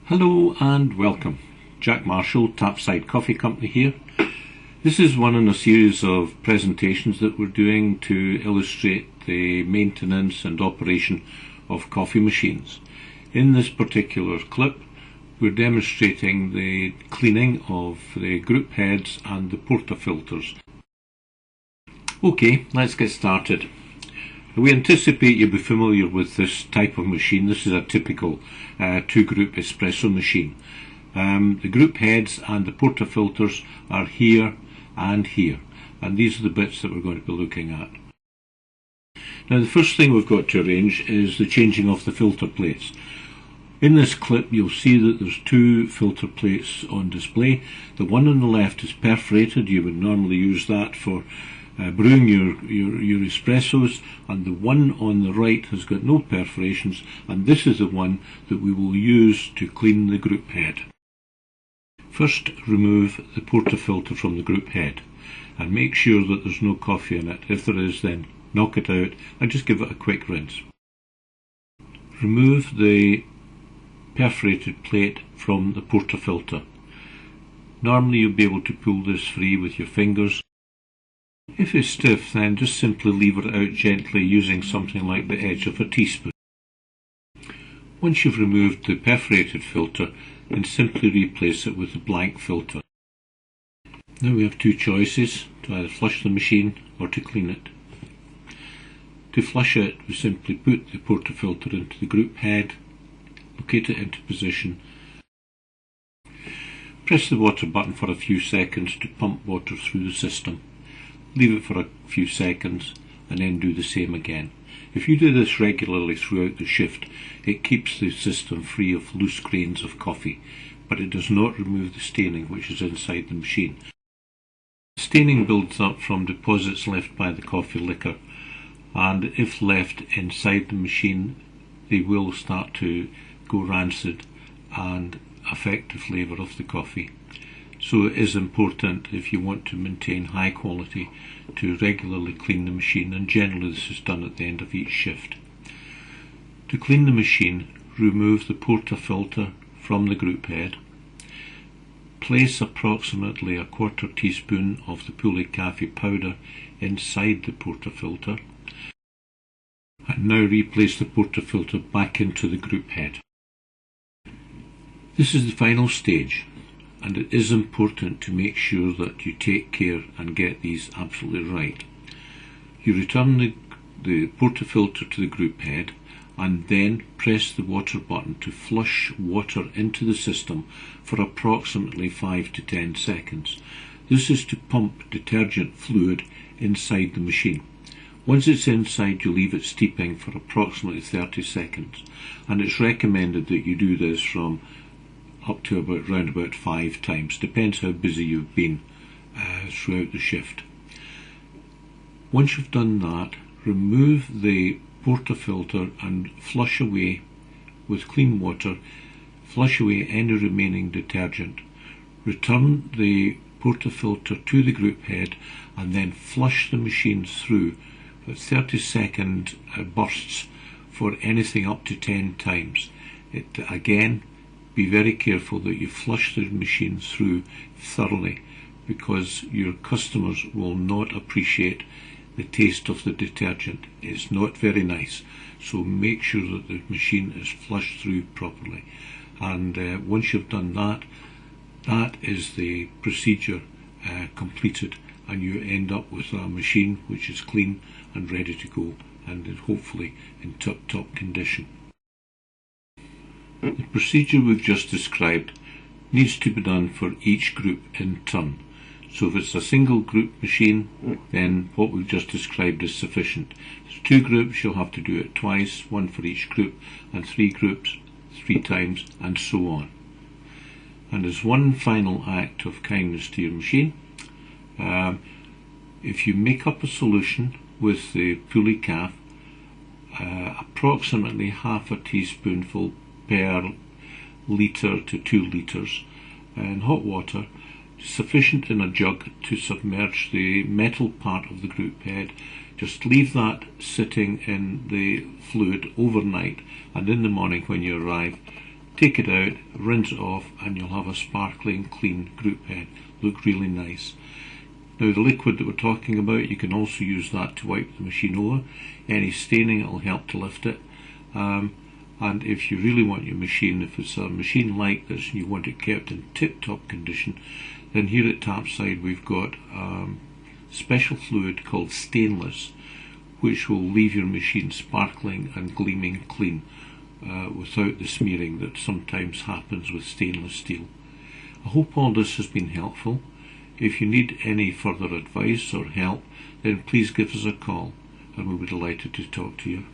Hello and welcome. Jack Marshall, Tapside Coffee Company here. This is one in a series of presentations that we're doing to illustrate the maintenance and operation of coffee machines. In this particular clip, we're demonstrating the cleaning of the group heads and the portafilters. Okay, let's get started. We anticipate you'll be familiar with this type of machine. This is a typical two-group espresso machine. The group heads and the portafilters are here and here, and these are the bits that we're going to be looking at. Now, the first thing we've got to arrange is the changing of the filter plates. In this clip you'll see that there's two filter plates on display. The one on the left is perforated. You would normally use that for brewing your espressos, and the one on the right has got no perforations, and this is the one that we will use to clean the group head. First, remove the portafilter from the group head and make sure that there's no coffee in it. If there is, then knock it out and just give it a quick rinse. Remove the perforated plate from the portafilter. Normally you'll be able to pull this free with your fingers. If it's stiff, then just simply lever it out gently using something like the edge of a teaspoon. Once you've removed the perforated filter, then simply replace it with a blank filter. Now we have two choices: to either flush the machine or to clean it. To flush it, we simply put the portafilter into the group head, locate it into position, press the water button for a few seconds to pump water through the system. Leave it for a few seconds and then do the same again. If you do this regularly throughout the shift, it keeps the system free of loose grains of coffee, but it does not remove the staining which is inside the machine. Staining builds up from deposits left by the coffee liquor, and if left inside the machine, they will start to go rancid and affect the flavour of the coffee. So it is important, if you want to maintain high quality, to regularly clean the machine, and generally this is done at the end of each shift. To clean the machine, remove the portafilter from the group head. Place approximately a quarter teaspoon of the Pulley Cafe powder inside the portafilter, and now replace the portafilter back into the group head. This is the final stage, and it is important to make sure that you take care and get these absolutely right. You return the portafilter to the group head and then press the water button to flush water into the system for approximately 5 to 10 seconds. This is to pump detergent fluid inside the machine. Once it's inside, you leave it steeping for approximately 30 seconds, and it's recommended that you do this from up to round about 5 times. Depends how busy you've been throughout the shift. Once you've done that, remove the portafilter and flush away with clean water. Flush away any remaining detergent. Return the portafilter to the group head and then flush the machine through with 30-second bursts for anything up to 10 times. Again, be very careful that you flush the machine through thoroughly, because your customers will not appreciate the taste of the detergent. It's not very nice, so make sure that the machine is flushed through properly. And once you've done that, that is the procedure completed, and you end up with a machine which is clean and ready to go, and hopefully in tip-top condition. The procedure we've just described needs to be done for each group in turn. So if it's a single group machine, then what we've just described is sufficient. If there's 2 groups, you'll have to do it twice, 1 for each group, and 3 groups 3 times, and so on. And as one final act of kindness to your machine, if you make up a solution with the Pulley Cafe, approximately half a teaspoonful per litre to 2 litres in hot water, sufficient in a jug to submerge the metal part of the group head. Just leave that sitting in the fluid overnight, and in the morning when you arrive, Take it out, rinse it off, and you'll have a sparkling clean group head. Look really nice. Now the liquid that we're talking about, you can also use that to wipe the machine over. Any staining, it will help to lift it. And if you really want your machine, if it's a machine like this and you want it kept in tip-top condition, then here at Tapside we've got special fluid called stainless, which will leave your machine sparkling and gleaming clean without the smearing that sometimes happens with stainless steel. I hope all this has been helpful. If you need any further advice or help, then please give us a call and we'll be delighted to talk to you.